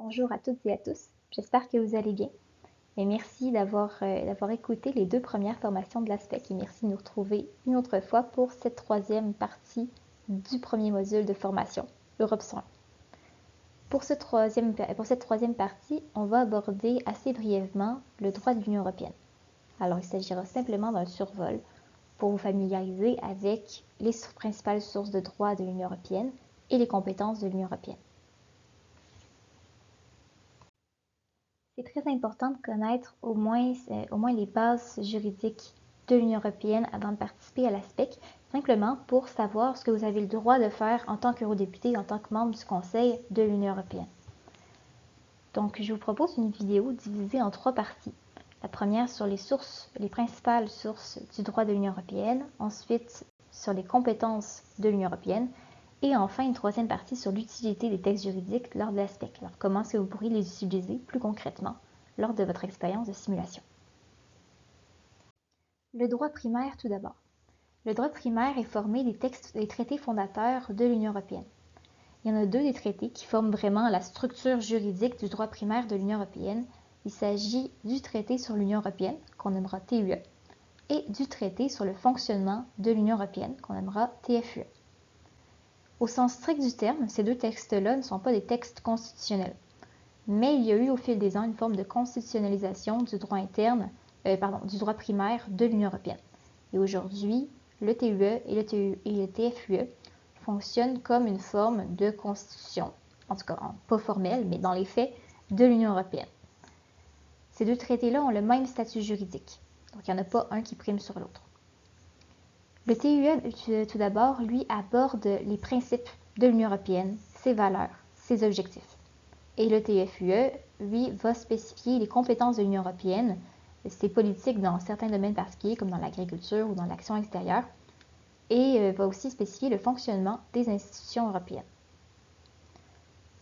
Bonjour à toutes et à tous, j'espère que vous allez bien. Et merci d'avoir écouté les deux premières formations de l'ASPEC et merci de nous retrouver une autre fois pour cette troisième partie du premier module de formation, Europe 101. Pour cette troisième partie, on va aborder assez brièvement le droit de l'Union européenne. Alors il s'agira simplement d'un survol pour vous familiariser avec les principales sources de droit de l'Union européenne et les compétences de l'Union européenne. C'est très important de connaître au moins les bases juridiques de l'Union européenne avant de participer à l'ASPEC, simplement pour savoir ce que vous avez le droit de faire en tant qu'eurodéputé, en tant que membre du Conseil de l'Union européenne. Donc, je vous propose une vidéo divisée en trois parties. La première sur les principales sources du droit de l'Union européenne, ensuite sur les compétences de l'Union européenne, et enfin une troisième partie sur l'utilité des textes juridiques lors de l'ASPEC. Alors, comment est-ce que vous pourriez les utiliser plus concrètement lors de votre expérience de simulation? Le droit primaire tout d'abord. Le droit primaire est formé des traités fondateurs de l'Union européenne. Il y en a deux des traités qui forment vraiment la structure juridique du droit primaire de l'Union européenne. Il s'agit du traité sur l'Union européenne, qu'on nommera TUE, et du traité sur le fonctionnement de l'Union européenne, qu'on nommera TFUE. Au sens strict du terme, ces deux textes-là ne sont pas des textes constitutionnels. Mais il y a eu au fil des ans une forme de constitutionnalisation du droit du droit primaire de l'Union européenne. Et aujourd'hui, le TUE et le TFUE fonctionnent comme une forme de constitution, en tout cas pas formelle, mais dans les faits, de l'Union européenne. Ces deux traités-là ont le même statut juridique, donc il n'y en a pas un qui prime sur l'autre. Le TUE, tout d'abord, lui, aborde les principes de l'Union européenne, ses valeurs, ses objectifs. Et le TFUE, lui, va spécifier les compétences de l'Union européenne, ses politiques dans certains domaines particuliers, comme dans l'agriculture ou dans l'action extérieure, et va aussi spécifier le fonctionnement des institutions européennes.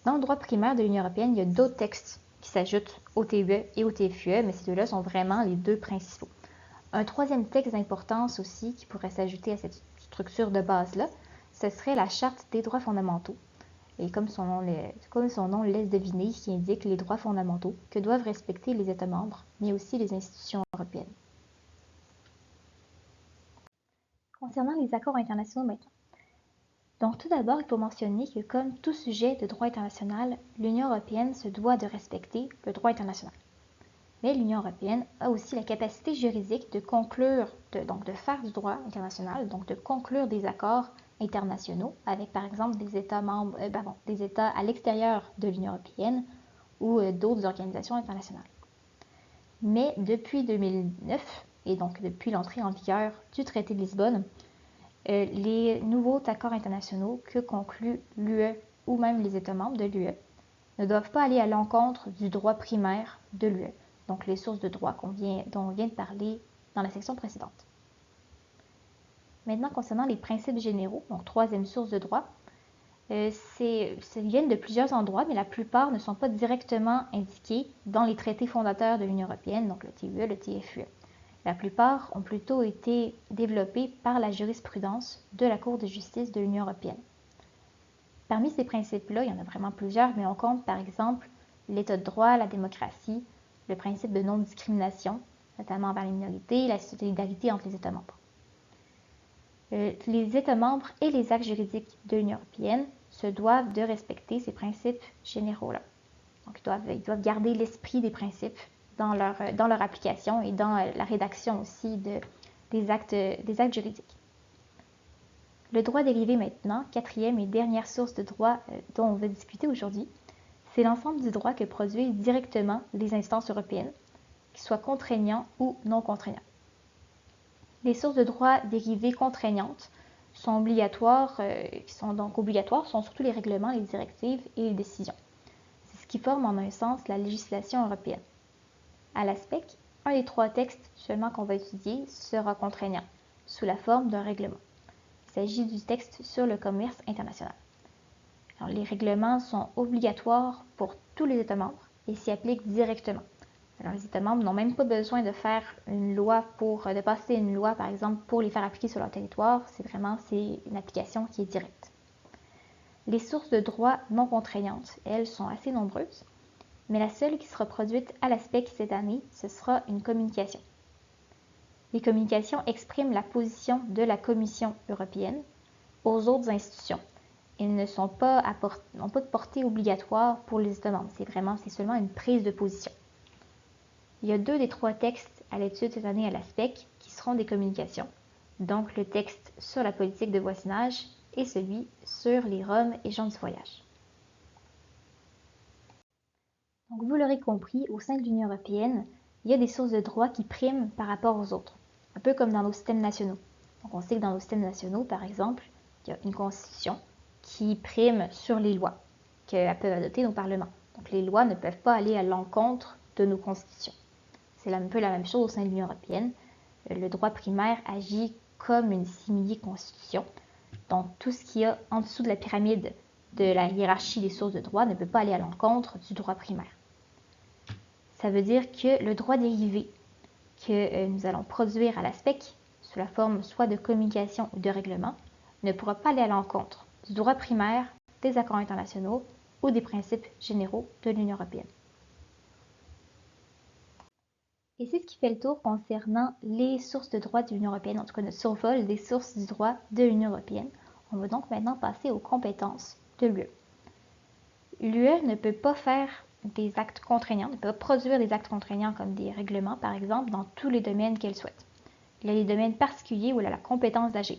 Dans le droit primaire de l'Union européenne, il y a d'autres textes qui s'ajoutent au TUE et au TFUE, mais ces deux-là sont vraiment les deux principaux. Un troisième texte d'importance aussi qui pourrait s'ajouter à cette structure de base-là, ce serait la Charte des droits fondamentaux. Et comme son nom laisse deviner, qui indique les droits fondamentaux que doivent respecter les États membres, mais aussi les institutions européennes. Concernant les accords internationaux maintenant. Donc tout d'abord, il faut mentionner que comme tout sujet de droit international, l'Union européenne se doit de respecter le droit international. Mais l'Union européenne a aussi la capacité juridique de conclure, de faire du droit international, donc de conclure des accords internationaux avec par exemple des États à l'extérieur de l'Union européenne ou d'autres organisations internationales. Mais depuis 2009, et donc depuis l'entrée en vigueur du traité de Lisbonne, les nouveaux accords internationaux que conclut l'UE ou même les États membres de l'UE ne doivent pas aller à l'encontre du droit primaire de l'UE, donc les sources de droit dont on vient de parler dans la section précédente. Maintenant, concernant les principes généraux, donc troisième source de droit, viennent de plusieurs endroits, mais la plupart ne sont pas directement indiqués dans les traités fondateurs de l'Union européenne, donc le TUE, le TFUE. La plupart ont plutôt été développés par la jurisprudence de la Cour de justice de l'Union européenne. Parmi ces principes-là, il y en a vraiment plusieurs, mais on compte par exemple l'état de droit, la démocratie, le principe de non-discrimination, notamment envers les minorités, et la solidarité entre les États membres. Les États membres et les actes juridiques de l'Union européenne se doivent de respecter ces principes généraux-là. Donc, ils doivent garder l'esprit des principes dans leur application et dans la rédaction aussi des actes juridiques. Le droit dérivé maintenant, quatrième et dernière source de droit dont on va discuter aujourd'hui, c'est l'ensemble du droit que produisent directement les instances européennes, qu'ils soient contraignants ou non contraignants. Les sources de droit dérivées contraignantes sont sont surtout les règlements, les directives et les décisions. C'est ce qui forme en un sens la législation européenne. À l'ASPEC, un des trois textes seulement qu'on va étudier sera contraignant, sous la forme d'un règlement. Il s'agit du texte sur le commerce international. Alors, les règlements sont obligatoires pour tous les États membres et s'y appliquent directement. Alors, les États membres n'ont même pas besoin de faire de passer une loi, par exemple, pour les faire appliquer sur leur territoire. C'est une application qui est directe. Les sources de droit non contraignantes, elles, sont assez nombreuses. mais la seule qui sera produite à l'ASPEC cette année, ce sera une communication. Les communications expriment la position de la Commission européenne aux autres institutions. Elles n'ont pas de portée obligatoire pour les États membres. C'est seulement une prise de position. Il y a 2 des 3 textes à l'étude cette année à l'ASPEC qui seront des communications. Donc le texte sur la politique de voisinage et celui sur les Roms et gens du voyage. Donc vous l'aurez compris, au sein de l'Union européenne, il y a des sources de droit qui priment par rapport aux autres, un peu comme dans nos systèmes nationaux. Donc on sait que dans nos systèmes nationaux, par exemple, il y a une constitution qui prime sur les lois que peuvent adopter nos parlements. Donc les lois ne peuvent pas aller à l'encontre de nos constitutions. C'est un peu la même chose au sein de l'Union européenne. Le droit primaire agit comme une simili-constitution. Donc tout ce qu'il y a en dessous de la pyramide de la hiérarchie des sources de droit ne peut pas aller à l'encontre du droit primaire. Ça veut dire que le droit dérivé que nous allons produire à l'ASPEC, sous la forme soit de communication ou de règlement, ne pourra pas aller à l'encontre du droit primaire, des accords internationaux ou des principes généraux de l'Union européenne. Et c'est ce qui fait le tour concernant les sources de droit de l'Union européenne, en tout cas notre survol des sources du droit de l'Union européenne. On va donc maintenant passer aux compétences de l'UE. L'UE ne peut pas faire des actes contraignants, ne peut pas produire des actes contraignants comme des règlements, par exemple, dans tous les domaines qu'elle souhaite. Il y a des domaines particuliers où elle a la compétence d'agir,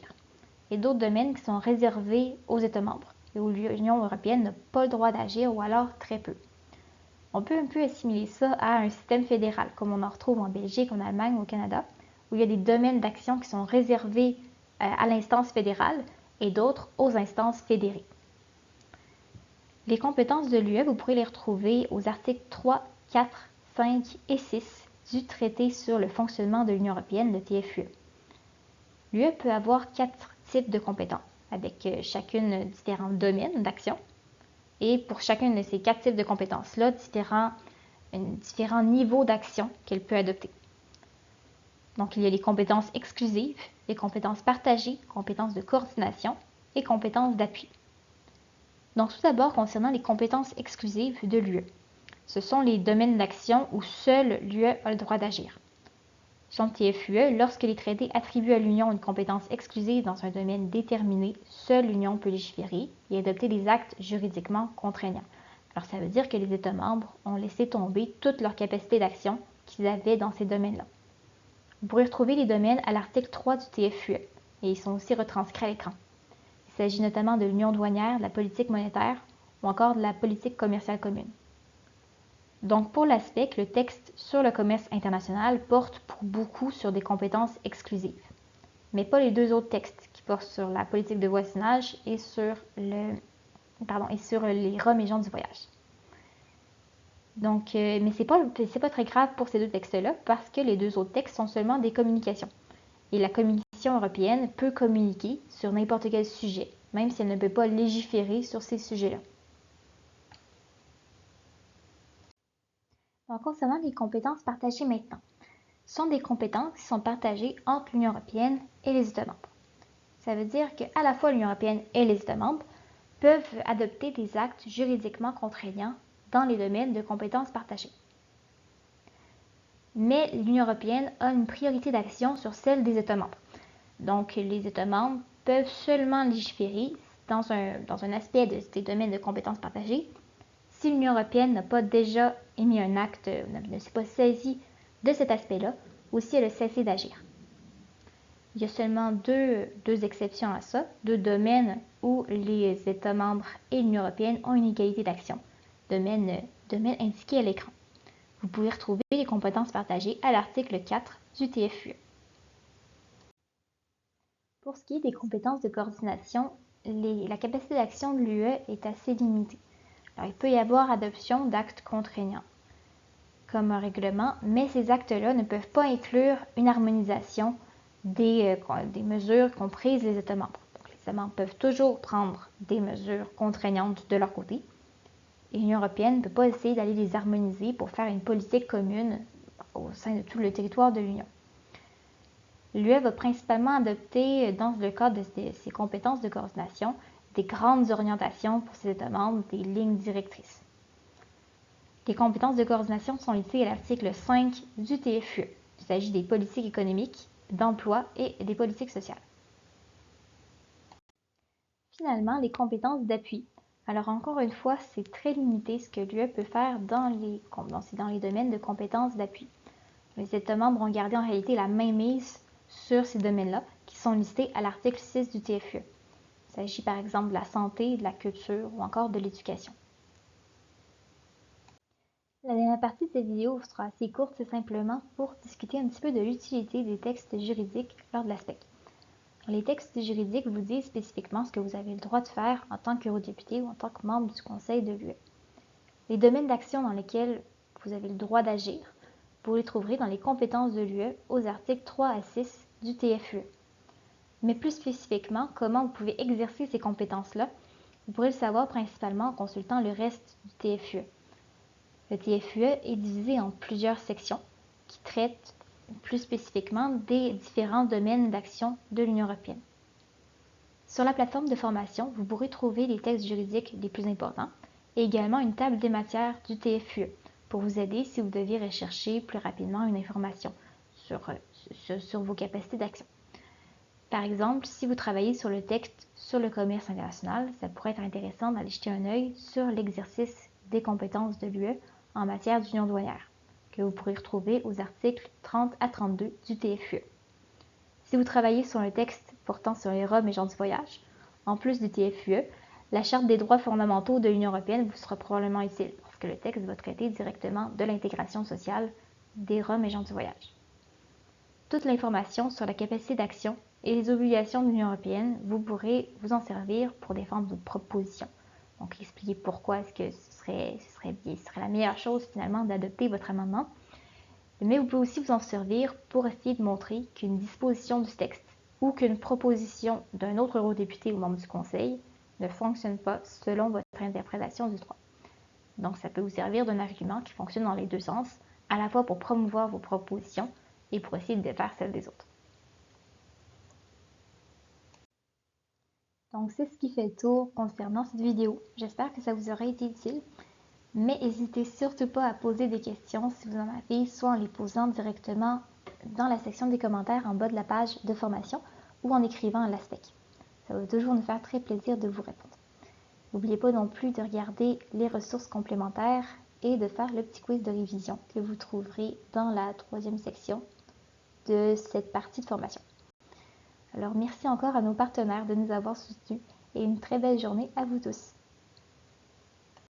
et d'autres domaines qui sont réservés aux États membres, et où l'Union européenne n'a pas le droit d'agir, ou alors très peu. On peut un peu assimiler ça à un système fédéral, comme on en retrouve en Belgique, en Allemagne ou au Canada, où il y a des domaines d'action qui sont réservés à l'instance fédérale et d'autres aux instances fédérées. Les compétences de l'UE, vous pourrez les retrouver aux articles 3, 4, 5 et 6 du traité sur le fonctionnement de l'Union européenne, le TFUE. L'UE peut avoir 4 types de compétences, avec chacune différents domaines d'action, et pour chacune de ces 4 types de compétences-là, différents niveaux d'action qu'elle peut adopter. Donc, il y a les compétences exclusives, les compétences partagées, compétences de coordination et compétences d'appui. Donc, tout d'abord, concernant les compétences exclusives de l'UE. Ce sont les domaines d'action où seul l'UE a le droit d'agir. Selon le TFUE, lorsque les traités attribuent à l'Union une compétence exclusive dans un domaine déterminé, seule l'Union peut légiférer et adopter des actes juridiquement contraignants. Alors, ça veut dire que les États membres ont laissé tomber toute leur capacité d'action qu'ils avaient dans ces domaines-là. Vous pourrez retrouver les domaines à l'article 3 du TFUE, et ils sont aussi retranscrits à l'écran. Il s'agit notamment de l'union douanière, de la politique monétaire ou encore de la politique commerciale commune. Donc pour l'ASPEC, le texte sur le commerce international porte pour beaucoup sur des compétences exclusives, mais pas les 2 autres textes qui portent sur la politique de voisinage et sur les Roms et gens du voyage. Donc, mais c'est pas très grave pour ces 2 textes-là parce que les 2 autres textes sont seulement des communications. Et la Commission européenne peut communiquer sur n'importe quel sujet, même si elle ne peut pas légiférer sur ces sujets-là. Donc, concernant les compétences partagées maintenant, ce sont des compétences qui sont partagées entre l'Union européenne et les États membres. Ça veut dire qu'à la fois l'Union européenne et les États membres peuvent adopter des actes juridiquement contraignants dans les domaines de compétences partagées. Mais l'Union européenne a une priorité d'action sur celle des États membres. Donc, les États membres peuvent seulement légiférer dans un aspect de ces domaines de compétences partagées si l'Union européenne n'a pas déjà émis un acte, ne s'est pas saisie de cet aspect-là, ou si elle a cessé d'agir. Il y a seulement deux exceptions à ça, 2 domaines où les États membres et l'Union européenne ont une égalité d'action, domaines indiqués à l'écran. Vous pouvez retrouver les compétences partagées à l'article 4 du TFUE. Pour ce qui est des compétences de coordination, la capacité d'action de l'UE est assez limitée. Alors, il peut y avoir adoption d'actes contraignants, comme un règlement, mais ces actes-là ne peuvent pas inclure une harmonisation des mesures qu'ont prises les États membres. Donc, les États membres peuvent toujours prendre des mesures contraignantes de leur côté, et l'Union européenne ne peut pas essayer d'aller les harmoniser pour faire une politique commune au sein de tout le territoire de l'Union. L'UE va principalement adopter, dans le cadre de ses compétences de coordination, des grandes orientations pour ses États membres, des lignes directrices. Les compétences de coordination sont listées à l'article 5 du TFUE. Il s'agit des politiques économiques, d'emploi et des politiques sociales. Finalement, les compétences d'appui. Alors encore une fois, c'est très limité ce que l'UE peut faire dans les domaines de compétences d'appui. Les États membres ont gardé en réalité la mainmise sur ces domaines-là qui sont listés à l'article 6 du TFUE. Il s'agit par exemple de la santé, de la culture ou encore de l'éducation. La dernière partie de cette vidéo sera assez courte, c'est simplement pour discuter un petit peu de l'utilité des textes juridiques lors de la SPEC. Les textes juridiques vous disent spécifiquement ce que vous avez le droit de faire en tant qu'eurodéputé ou en tant que membre du Conseil de l'UE. Les domaines d'action dans lesquels vous avez le droit d'agir, vous les trouverez dans les compétences de l'UE aux articles 3 à 6 du TFUE. Mais plus spécifiquement, comment vous pouvez exercer ces compétences-là, vous pourrez le savoir principalement en consultant le reste du TFUE. Le TFUE est divisé en plusieurs sections qui traitent plus spécifiquement des différents domaines d'action de l'Union européenne. Sur la plateforme de formation, vous pourrez trouver les textes juridiques les plus importants et également une table des matières du TFUE pour vous aider si vous deviez rechercher plus rapidement une information sur vos capacités d'action. Par exemple, si vous travaillez sur le texte sur le commerce international, ça pourrait être intéressant d'aller jeter un œil sur l'exercice des compétences de l'UE en matière d'union douanière, que vous pourrez retrouver aux articles 30 à 32 du TFUE. Si vous travaillez sur un texte portant sur les Roms et gens du voyage, en plus du TFUE, la Charte des droits fondamentaux de l'Union européenne vous sera probablement utile, parce que le texte va traiter directement de l'intégration sociale des Roms et gens du voyage. Toute l'information sur la capacité d'action et les obligations de l'Union européenne, vous pourrez vous en servir pour défendre vos propositions. Donc, expliquer pourquoi est-ce que ce serait la meilleure chose finalement d'adopter votre amendement. Mais vous pouvez aussi vous en servir pour essayer de montrer qu'une disposition du texte ou qu'une proposition d'un autre eurodéputé ou membre du Conseil ne fonctionne pas selon votre interprétation du droit. Donc, ça peut vous servir d'un argument qui fonctionne dans les deux sens, à la fois pour promouvoir vos propositions et pour essayer de défaire celles des autres. Donc, c'est ce qui fait le tour concernant cette vidéo. J'espère que ça vous aura été utile. Mais n'hésitez surtout pas à poser des questions si vous en avez, soit en les posant directement dans la section des commentaires en bas de la page de formation ou en écrivant à l'ASPEC. Ça va toujours nous faire très plaisir de vous répondre. N'oubliez pas non plus de regarder les ressources complémentaires et de faire le petit quiz de révision que vous trouverez dans la 3e section de cette partie de formation. Alors merci encore à nos partenaires de nous avoir soutenus et une très belle journée à vous tous.